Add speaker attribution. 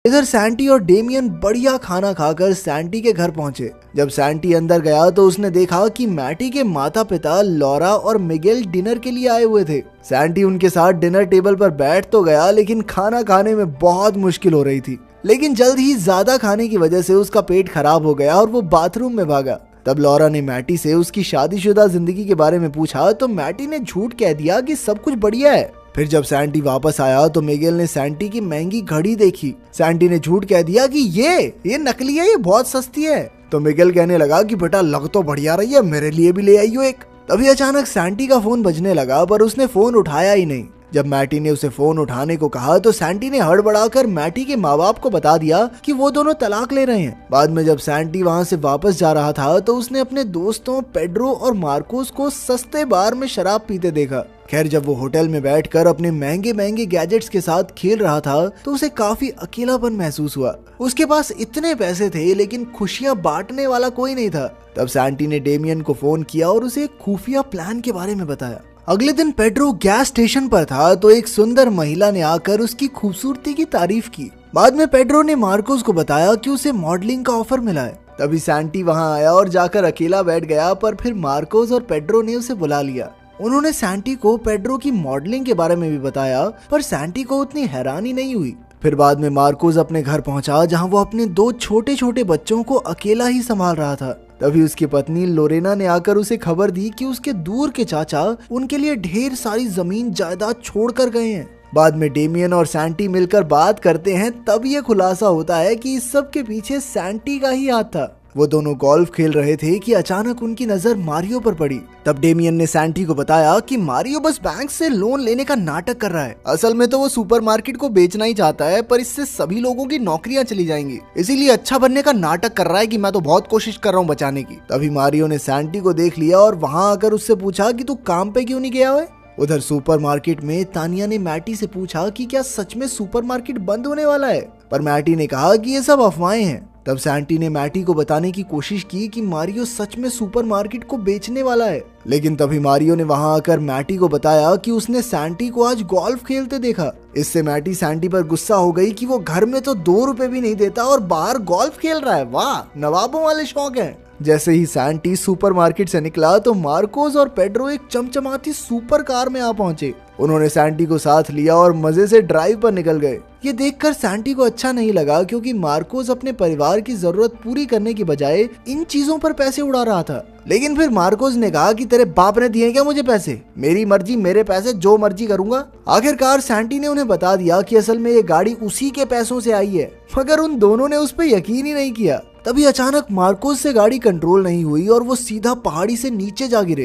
Speaker 1: इधर सैंटी और डेमियन बढ़िया खाना खाकर सैंटी के घर पहुंचे। जब सैंटी अंदर गया तो उसने देखा कि मैटी के माता पिता लॉरा और मिगेल डिनर के लिए आए हुए थे। सैंटी उनके साथ डिनर टेबल पर बैठ तो गया, लेकिन खाना खाने में बहुत मुश्किल हो रही थी। लेकिन जल्द ही ज्यादा खाने की वजह से उसका पेट खराब हो गया और वो बाथरूम में भागा। तब लॉरा ने मैटी से उसकी शादीशुदा जिंदगी के बारे में पूछा तो मैटी ने झूठ कह दिया कि सब कुछ बढ़िया है। फिर जब सैंटी वापस आया तो मिगेल ने सैंटी की महंगी घड़ी देखी। सैंटी ने झूठ कह दिया कि ये नकली है, ये बहुत सस्ती है। तो मिगेल कहने लगा कि बेटा लग तो बढ़िया रही है, मेरे लिए भी ले आइयो एक। तभी अचानक सैंटी का फोन बजने लगा, पर उसने फोन उठाया ही नहीं। जब मैटी ने उसे फोन उठाने को कहा तो सैंटी ने हड़बड़ाकर मैटी के माँ बाप को बता दिया कि वो दोनों तलाक ले रहे हैं। बाद में जब सैंटी वहाँ से वापस जा रहा था तो उसने अपने दोस्तों पेड्रो और मार्कोस को सस्ते बार में शराब पीते देखा। खैर, जब वो होटल में बैठकर अपने महंगे महंगे गैजेट्स के साथ खेल रहा था तो उसे काफी अकेलापन महसूस हुआ। उसके पास इतने पैसे थे लेकिन खुशियां बांटने वाला कोई नहीं था। तब सैंटी ने डेमियन को फोन किया और उसे एक खुफिया प्लान के बारे में बताया। अगले दिन पेड्रो गैस स्टेशन पर था तो एक सुंदर महिला ने आकर उसकी खूबसूरती की तारीफ की। बाद में पेड्रो ने मार्कोस को बताया कि उसे मॉडलिंग का ऑफर मिला है। तभी सैंटी वहां आया और जाकर अकेला बैठ गया, पर फिर मार्कोस और पेड्रो ने उसे बुला लिया। उन्होंने सैंटी को पेड्रो की मॉडलिंग के बारे में भी बताया, पर सैंटी को उतनी हैरानी नहीं हुई। फिर बाद में मार्कोस अपने घर पहुंचा जहां वो अपने 2 छोटे छोटे बच्चों को अकेला ही संभाल रहा था। तभी उसकी पत्नी लोरेना ने आकर उसे खबर दी कि उसके दूर के चाचा उनके लिए ढेर सारी जमीन जायदाद छोड़कर गए हैं। बाद में डेमियन और सैंटी मिलकर बात करते हैं, तब ये खुलासा होता है कि इस सब के पीछे सैंटी का ही हाथ था। वो दोनों गोल्फ खेल रहे थे कि अचानक उनकी नजर मारियो पर पड़ी। तब डेमियन ने सैंटी को बताया कि मारियो बस बैंक से लोन लेने का नाटक कर रहा है। असल में तो वो सुपरमार्केट को बेचना ही चाहता है, पर इससे सभी लोगों की नौकरियां चली जाएंगी, इसीलिए अच्छा बनने का नाटक कर रहा है कि मैं तो बहुत कोशिश कर रहा हूँ बचाने की। तभी मारियो ने सैंटी को देख लिया और वहां आकर उससे पूछा कि तू काम पे क्यों नहीं गया है। उधर सुपरमार्केट में तानिया ने मैटी से पूछा कि क्या सच में सुपरमार्केट बंद होने वाला है, पर मैटी ने कहा कि ये सब अफवाहें हैं। तब सैंटी ने मैटी को बताने की कोशिश की कि मारियो सच में सुपरमार्केट को बेचने वाला है, लेकिन तभी मारियो ने वहां आकर मैटी को बताया कि उसने सैंटी को आज गोल्फ खेलते देखा। इससे मैटी सैंटी पर गुस्सा हो गई कि वो घर में तो 2 रुपए भी नहीं देता और बाहर गोल्फ खेल रहा है। वाह, नवाबों वाले शौक हैं। जैसे ही सैंटी सुपरमार्केट से निकला तो मार्कोस और पेड्रो एक चमचमाती सुपर कार में आ पहुंचे। उन्होंने सैंटी को साथ लिया और मजे से ड्राइव पर निकल गए। ये देखकर सैंटी को अच्छा नहीं लगा, क्योंकि मार्कोस अपने परिवार की जरूरत पूरी करने की बजाय इन चीजों पर पैसे उड़ा रहा था। लेकिन फिर मार्कोस ने कहा कि तेरे बाप ने दिए क्या मुझे पैसे, मेरी मर्जी, मेरे पैसे, जो मर्जी करूंगा। आखिरकार सैंटी ने उन्हें बता दिया कि असल में ये गाड़ी उसी के पैसों से आई है, मगर उन दोनों ने उस पर यकीन ही नहीं किया। तभी अचानक मार्कोस से गाड़ी कंट्रोल नहीं हुई और वो सीधा पहाड़ी से नीचे जा गिरे।